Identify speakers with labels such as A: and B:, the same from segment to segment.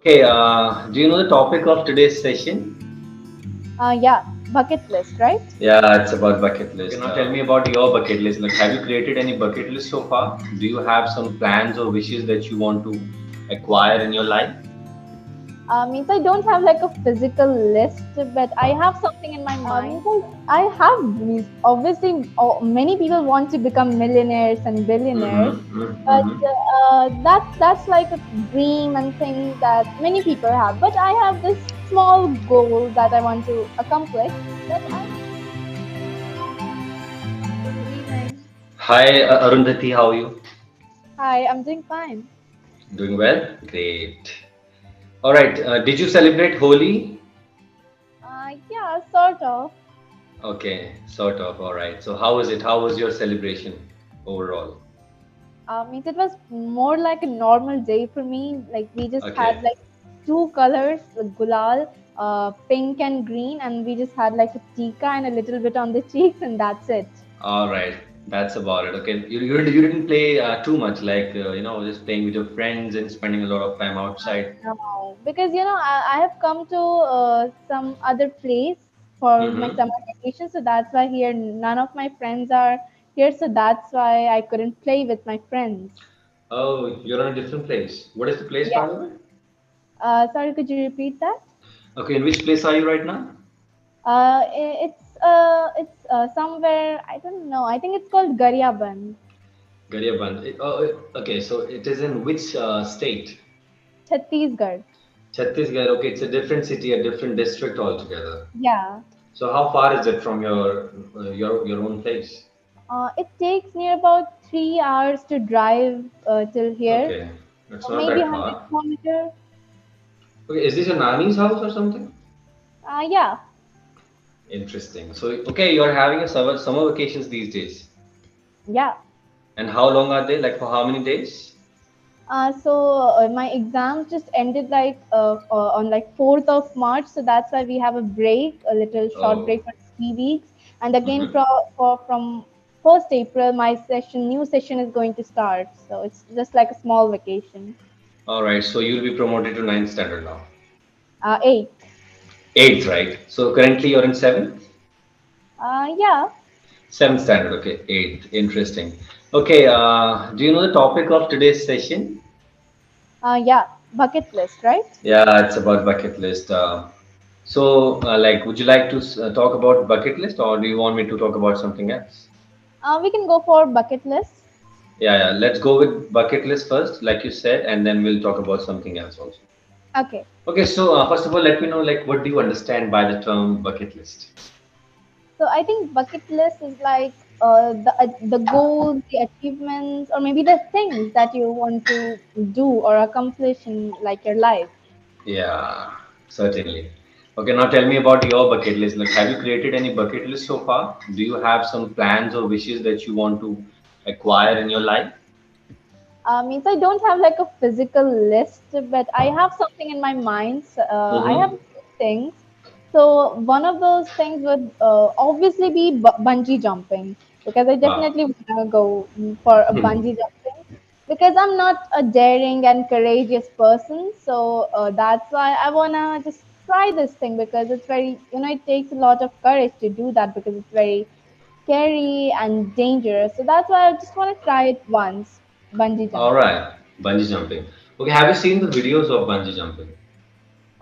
A: Hey, do you know the topic of today's session?
B: Yeah, bucket list, right?
A: Yeah, it's about bucket list. Now tell me about your bucket list. Like, have you created any bucket list so far? Do you have some plans or wishes that you want to acquire in your life?
B: Means I don't have like a physical list, but I have something in my mind. I have means obviously many people want to become millionaires and billionaires, but that's like a dream and thing that many people have. But I have this small goal that I want to accomplish.
C: Good evening.
A: Hi, Arundhati, how are you?
B: Hi, I'm doing fine.
A: Doing well? Great. All right, did you celebrate Holi?
B: Yeah, sort of.
A: Okay, sort of. All right. So, how was it? How was your celebration overall?
B: Means it was more like a normal day for me. Like we just had
A: Okay.
B: like two colors, gulal, pink and green, and we just had like a tika and a little bit on the cheeks, and that's it.
A: All right, that's about it. Okay, you didn't play too much, like just playing with your friends and spending a lot of time outside.
B: No, because I have come to some other place for my
A: Mm-hmm.
B: summer vacation, so that's why here none of my friends are here, so that's why I couldn't play with my friends.
A: Oh, you're in a different place. What is the place,
B: Yeah.
A: by the way?
B: Sorry, could you repeat that?
A: Okay, in which place are you right now?
B: It's somewhere I don't know. I think it's called Garyaban,
A: Garyaban. Okay, so it is in which state?
B: Chhattisgarh.
A: Chhattisgarh. Okay, it's a different city, a different district altogether.
B: Yeah.
A: So how far is it from your own place?
B: It takes near about 3 hours to drive till here,
A: Okay, it's
B: or
A: not
B: maybe
A: that
B: 100
A: far.
B: kilometer.
A: Okay, is this your nanny's house or something?
B: Yeah.
A: Interesting. So, okay, you're having a summer vacations these days.
B: Yeah.
A: And how long are they? Like for how many days?
B: So my exams just ended like on like 4th of March, so that's why we have a break, a little short
A: Oh.
B: break for 3 weeks, and again
A: Mm-hmm.
B: from 1st April my new session is going to start. So it's just like a small vacation.
A: All right. So you'll be promoted to ninth standard now.
B: Eighth.
A: Eighth, right? So currently you're in seventh?
B: Yeah.
A: Seventh standard. Okay. Eighth. Interesting. Okay. Do you know the topic of today's session?
B: Yeah. Bucket list, right?
A: Yeah, it's about bucket list. Would you like to talk about bucket list, or do you want me to talk about something else?
B: We can go for bucket list.
A: Yeah, yeah. Let's go with bucket list first, like you said, and then we'll talk about something else also.
B: Okay.
A: Okay, so first of all, let me know like what do you understand by the term bucket list?
B: So I think bucket list is like the goals, the achievements, or maybe the things that you want to do or accomplish in like your life.
A: Yeah, certainly. Okay, now tell me about your bucket list. Like, have you created any bucket list so far? Do you have some plans or wishes that you want to acquire in your life?
B: Means I don't have like a physical list, but I have something in my mind. I have
A: Mm-hmm.
B: two things. So one of those things would obviously be bungee jumping because I
A: Wow.
B: definitely want to go for a bungee jumping because I'm not a daring and courageous person. So that's why I wanna just try this thing because it's very it takes a lot of courage to do that because it's very scary and dangerous. So that's why I just want to try it once, bungee
A: All
B: jumping.
A: right, bungee jumping. Okay, have you seen the videos of bungee jumping?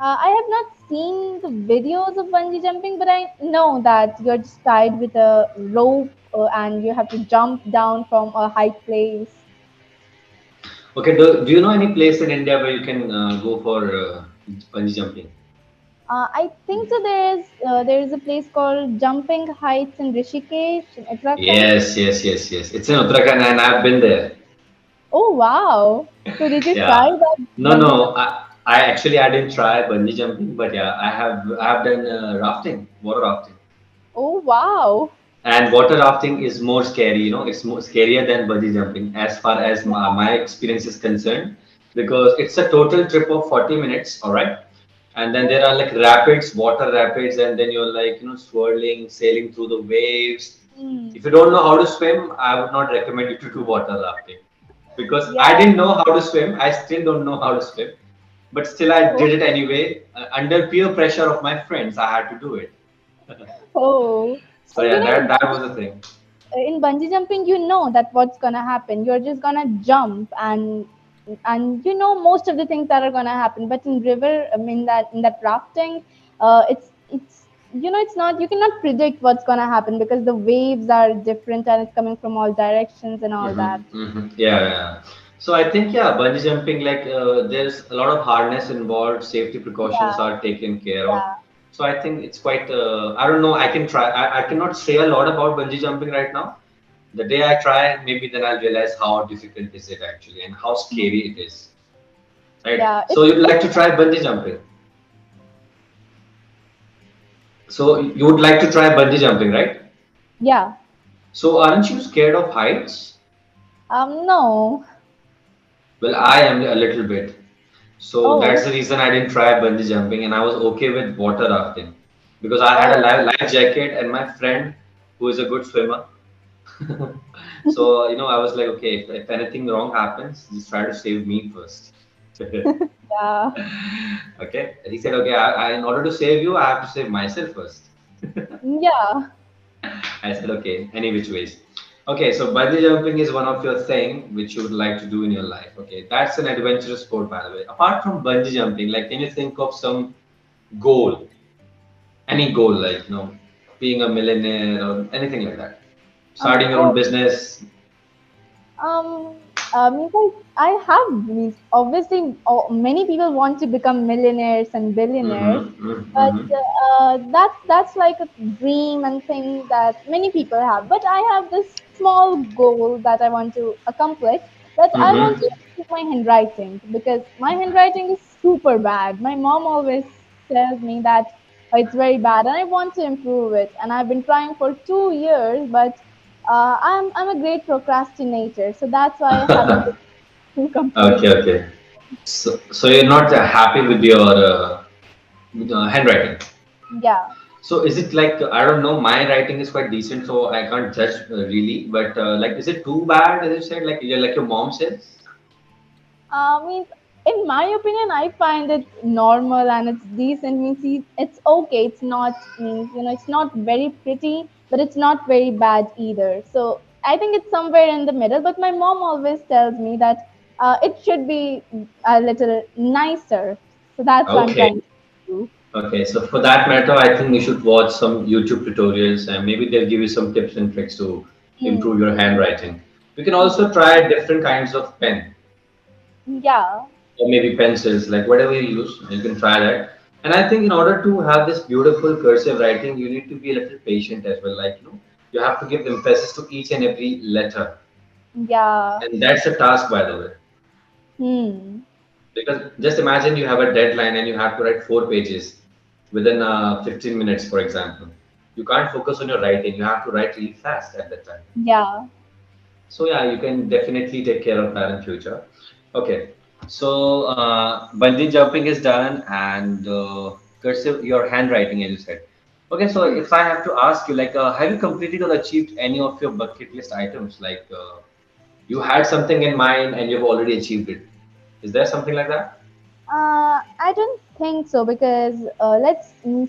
B: I have not seen the videos of bungee jumping, but I know that you're just tied with a rope and you have to jump down from a high place.
A: Okay, do you know any place in India where you can go for bungee jumping?
B: I think so. There is a place called Jumping Heights in Rishikesh in Uttarakhand.
A: Yes, yes, yes, yes. It's in Uttarakhand and I've been there.
B: Oh wow! So did you try
A: Yeah.
B: that
A: No,
B: bungee
A: no.
B: jumping?
A: I didn't try bungee jumping, but yeah, I have done rafting, water rafting,
B: Oh wow!
A: and water rafting is more scary. It's more scarier than bungee jumping as far as my experience is concerned, because it's a total trip of 40 minutes. All right, and then there are like rapids, water rapids, and then you're like swirling, sailing through the waves.
B: Hmm.
A: If you don't know how to swim, I would not recommend you to do water rafting because I
B: Yeah.
A: didn't know how to swim. I still don't know how to swim. but still I
B: Oh,
A: did it anyway. Under peer pressure of my friends, I had to do it.
B: oh.
A: So yeah,
B: In
A: that was the thing.
B: bungee jumping, you know that what's gonna happen. You're just gonna jump, and you know most of the things that are gonna happen. But in river, in that rafting, it's it's not, you cannot predict what's gonna happen because the waves are different and it's coming from all directions and all that.
A: Yeah, yeah. So I think yeah, bungee jumping, like there's a lot of harness involved, safety precautions
B: Yeah,
A: are taken care of.
B: yeah.
A: So I think it's quite. I don't know. I can try. I cannot say a lot about bungee jumping right now. The day I try, maybe then I'll realize how difficult is it actually and how scary it is. Right.
B: Yeah,
A: So you'd like to try bungee jumping. So you would like to try bungee jumping, right?
B: yeah.
A: So aren't you scared of heights?
B: No.
A: Well, I am a little bit. So that's
B: Oh,
A: the reason I didn't try bungee jumping, and I was okay with water rafting because I had a
B: oh.
A: life jacket and my friend who is a good swimmer. So I was like, okay, if anything wrong happens, just try to save me first.
B: Yeah,
A: Okay, he said, okay, in order to save you, I have to save myself first.
B: yeah.
A: I said, okay, any which ways. Okay, so bungee jumping is one of your thing which you would like to do in your life. Okay, that's an adventurous sport, by the way. Apart from bungee jumping, like, can you think of some goal, any goal, like being a millionaire or anything like that, starting your own
B: Oh,
A: business?
B: um, means I have means obviously many people want to become millionaires and billionaires,
A: Mm-hmm,
B: but
A: mm-hmm,
B: that's like a dream and thing that many people have. But I have this small goal that I want to accomplish. That I want
A: mm-hmm.
B: to improve my handwriting because my handwriting is super bad. My mom always tells me that it's very bad, and I want to improve it. And I've been trying for 2 years, but I'm a great procrastinator, so that's why I haven't been able to complete
A: Okay,
B: it.
A: okay. So you're not happy with your handwriting.
B: Yeah.
A: So is it like I don't know? My writing is quite decent, so I can't judge really. But like, is it too bad? As you said, like your mom says.
B: Means in my opinion, I find it normal and it's decent. It's okay. It's not means it's not very pretty, but it's not very bad either. So I think it's somewhere in the middle. But my mom always tells me that it should be a little nicer. So that's what I'm
A: Okay.
B: trying to do.
A: Okay. So for that matter, I think you should watch some YouTube tutorials, and maybe they'll give you some tips and tricks to improve
B: Hmm.
A: your handwriting. You can also try different kinds of pen
B: Yeah.
A: or maybe pencils, like whatever you use. You can try that. And I think in order to have this beautiful cursive writing, you need to be a little patient as well. Like you have to give emphasis to each and every letter,
B: Yeah.
A: and that's a task, by the way.
B: Hmm.
A: Because just imagine you have a deadline and you have to write 4 pages within 15 minutes, for example. You can't focus on your writing. You have to write really fast at that time.
B: Yeah.
A: So yeah, you can definitely take care of that in future. Okay, so bungee jumping is done, and cursive your handwriting, as you said. Okay, so if I have to ask you, like, have you completed or achieved any of your bucket list items? Like, you had something in mind and you've already achieved it. Is there something like that?
B: I don't think so because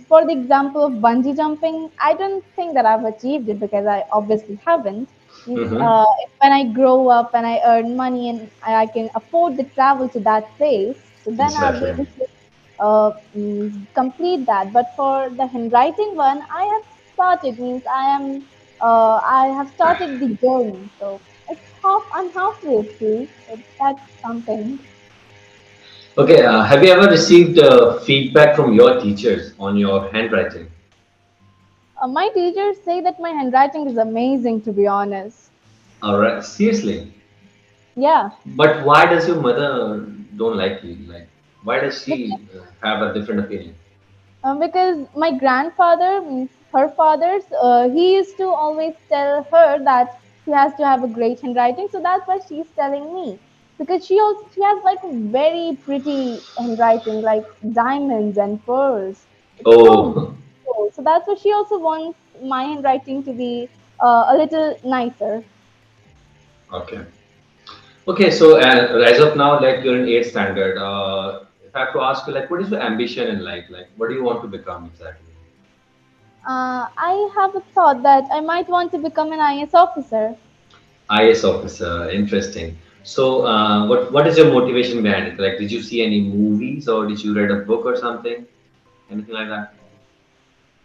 B: for the example of bungee jumping, I don't think that I've achieved it because I obviously haven't.
A: Mm-hmm.
B: When I grow up and I earn money and I can afford the travel to that place, so then I'll be
A: Exactly.
B: able to complete that. But for the handwriting one, I have started. Means I have started the journey. So I'm halfway through. So that's something.
A: Okay, have you ever received feedback from your teachers on your handwriting?
B: My teachers say that my handwriting is amazing, to be honest.
A: All right, seriously.
B: Yeah,
A: But why does your mother don't like you? Like, why does
B: because,
A: she have a different opinion?
B: because my grandfather, means her father's, he used to always tell her that she has to have a great handwriting. So that's what she's telling me. Because she has like a very pretty handwriting, like diamonds and pearls. It's so
A: Oh,
B: beautiful. So that's why she also wants my handwriting to be a little nicer.
A: okay. Okay, so as of now, like you're in eighth standard. if I have to ask you, like, what is your ambition in life? Like, what do you want to become exactly?
B: I have a thought that I might want to become an IS officer.
A: IS officer, interesting. So, what is your motivation behind it? Like, did you see any movies or did you read a book or something? Anything like that?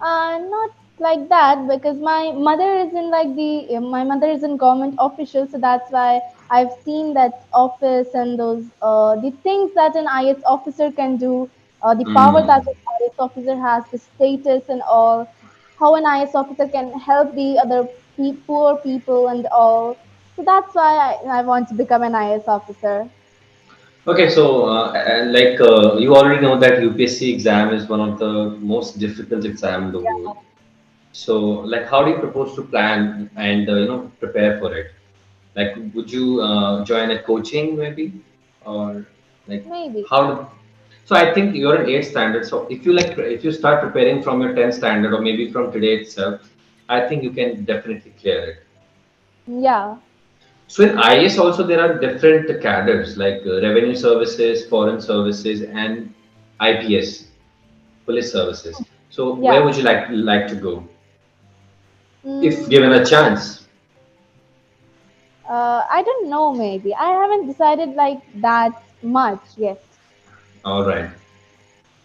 B: Not like that because my mother is in government official, so that's why I've seen that office and those the things that an IS officer can do, the power that
A: Mm.
B: an IS officer has, the status and all, how an IS officer can help the other poor people and all. So that's why I want to become an IS officer.
A: Okay, so you already know that UPSC exam is one of the most difficult exam in the world. So, like, how do you propose to plan and prepare for it? Like, would you join a coaching maybe, or like
B: Maybe.
A: how? So, I think you're in eighth standard. So, if you start preparing from your tenth standard or maybe from today itself, I think you can definitely clear it.
B: Yeah.
A: So in IS also there are different cadres like revenue services, foreign services, and IPS, police services. So where
B: Yeah.
A: would you like to go if
B: Mm,
A: given a chance?
B: I don't know, maybe. I haven't decided like that much yet.
A: All right.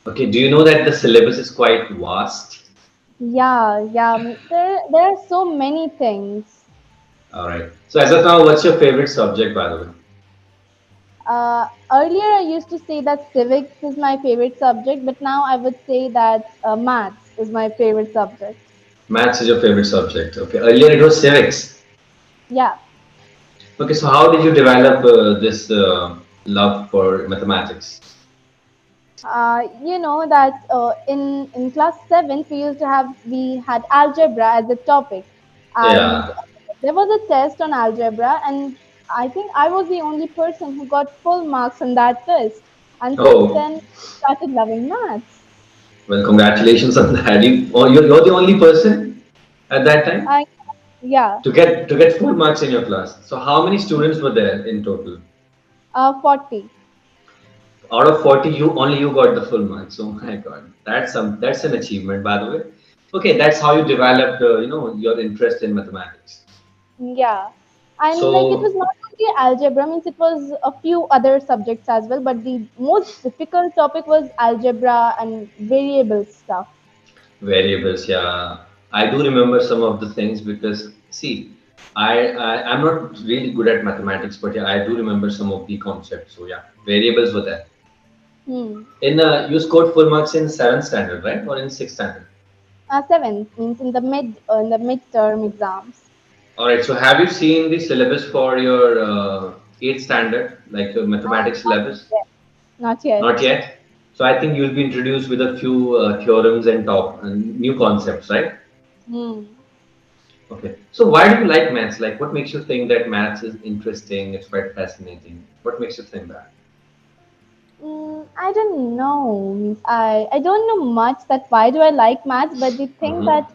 A: Okay. Do you know that the syllabus is quite vast?
B: Yeah, yeah. There are so many things.
A: All right. So as of now, what's your favorite subject, by the way?
B: Earlier, I used to say that civics is my favorite subject, but now I would say that maths is my favorite subject.
A: Maths is your favorite subject. Okay. Earlier it was civics.
B: Yeah.
A: Okay. So how did you develop this love for mathematics?
B: You know that in class seventh we had algebra as a topic, and
A: Yeah.
B: there was a test on algebra, and I think I was the only person who got full marks on that test. And since
A: Oh,
B: then, I started loving maths.
A: well, congratulations on that. You're the only person at that time
B: I Yeah,
A: to get full marks in your class. So how many students were there in total?
B: 40.
A: Out of 40, you got the full marks. Oh my God, that's an achievement, by the way. Okay, that's how you developed your interest in mathematics.
B: Yeah, and like it was
A: So
B: not only algebra, means it was a few other subjects as well, but the most difficult topic was algebra and variable stuff.
A: variables, yeah, I do remember some of the things because see, I'm not really good at mathematics, but yeah, I do remember some of the concepts. So yeah, variables were there.
B: Hmm.
A: In you scored full marks in seventh standard, right, or in sixth standard?
B: Seventh means in the midterm exams.
A: All right. So have you seen the syllabus for your eighth standard, like your mathematics
B: Not
A: syllabus?
B: yet. Not yet.
A: Not yet. So I think you'll be introduced with a few theorems and top new concepts, right?
B: Hmm.
A: Okay. So why do you like maths? Like, what makes you think that maths is interesting? It's quite fascinating. What makes you think that?
B: I don't know. Means I don't know much that why do I like maths, but the thing
A: Mm-hmm.
B: that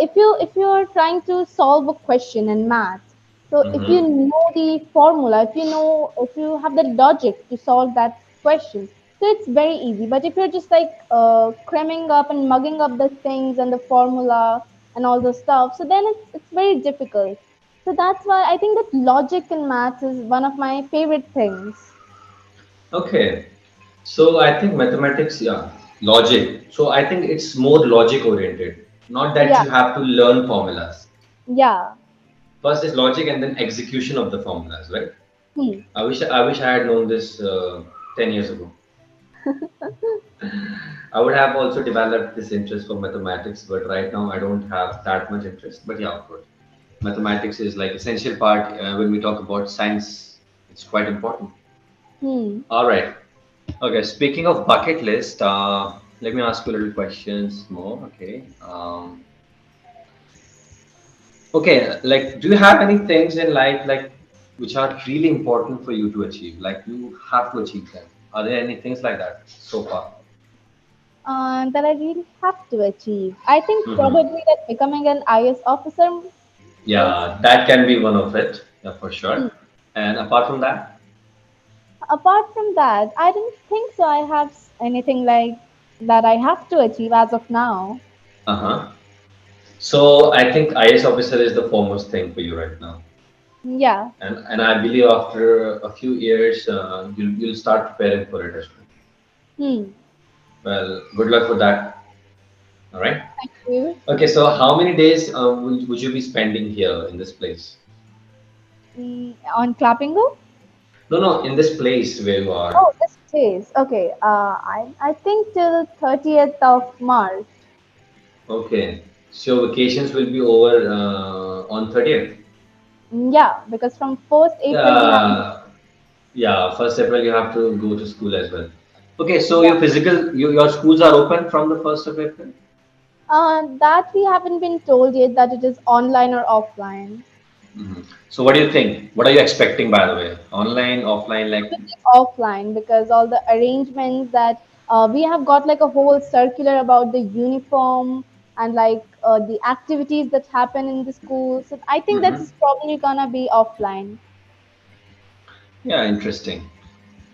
B: if you're trying to solve a question in maths, so if you
A: Mm-hmm.
B: know the formula, if you have the logic to solve that question, so it's very easy. But if you're just like cramming up and mugging up the things and the formula and all the stuff, so then it's very difficult. So that's why I think that logic in maths is one of my favorite things.
A: Okay. So I think mathematics, yeah, logic. So I think it's more logic oriented, not that
B: Yeah,
A: you have to learn formulas.
B: yeah.
A: First is logic and then execution of the formulas, right?
B: Hmm.
A: I wish I had known this 10 years ago. I would have also developed this interest for mathematics, but right now I don't have that much interest. But yeah, of course, mathematics is like essential part when we talk about science. It's quite important.
B: Hmm.
A: All right. Okay. Speaking of bucket list, let me ask you a little questions more. Okay. Okay. Like, do you have any things in life like which are really important for you to achieve? Like you have to achieve them. Are there any things like that so far?
B: That I really have to achieve. I think
A: Hmm.
B: probably that becoming an IS officer is.
A: Yeah, that can be one of it, yeah, for
B: Hmm.
A: sure. And apart from that,
B: Apart from that, I don't think so. I have anything like that I have to achieve as of now.
A: Uh-huh. So I think IS officer is the foremost thing for you right now.
B: Yeah.
A: And I believe after a few years, you'll start preparing for it as well.
B: Hmm.
A: Well, good luck for that. All right.
B: Thank you.
A: Okay, so how many days would you be spending here in this place?
B: On Clapingo?
A: No, no, in this place where you are.
B: Oh, this place. Okay. I think till 30th of March.
A: Okay, so vacations will be over on 30th.
B: Yeah, because from 1st April we have.
A: Yeah, yeah. First April you have to go to school as well. Okay, so
B: Yeah.
A: your schools are open from the 1st of April.
B: That we haven't been told yet that it is online or offline.
A: Mhm. So what do you think? What are you expecting, by the way? Online, offline, like?
B: Offline because all the arrangements that we have got like a whole circular about the uniform and like the activities that happen in the school. So I think
A: Mhm.
B: that's probably gonna be offline.
A: Yeah, interesting.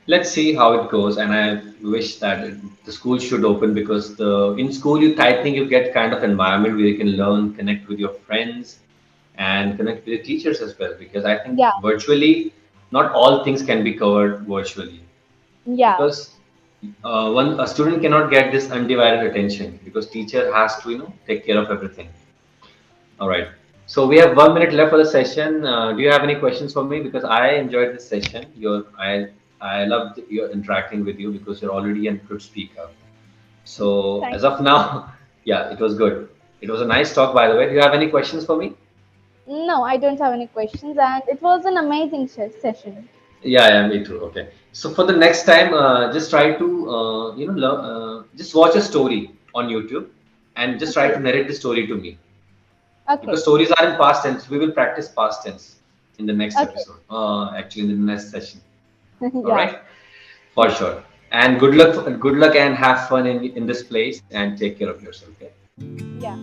A: Let's see how it goes, and I wish that the school should open because the in school I think you get kind of environment where you can learn, connect with your friends, and connect with the teachers as well. Because I think
B: Yeah,
A: virtually, not all things can be covered virtually
B: yeah.
A: because one a student cannot get this undivided attention because teacher has to take care of everything. All right. So we have 1 minute left for the session. Do you have any questions for me? Because I enjoyed this session. I loved your interacting with you because you're already a good speaker. So
B: Thank
A: as of now, yeah, it was good. It was a nice talk, by the way. Do you have any questions for me?
B: No, I don't have any questions, and it was an amazing session.
A: Yeah, yeah, me too. Okay. So for the next time, just try to just watch a story on YouTube and just try
B: Okay,
A: to narrate the story to me. Because
B: okay,
A: stories are in past tense. We will practice past tense in the next
B: okay.
A: episode. Actually, in the next session. All
B: Yeah,
A: right, for sure. And good luck and have fun in this place and take care of yourself. Okay.
B: yeah.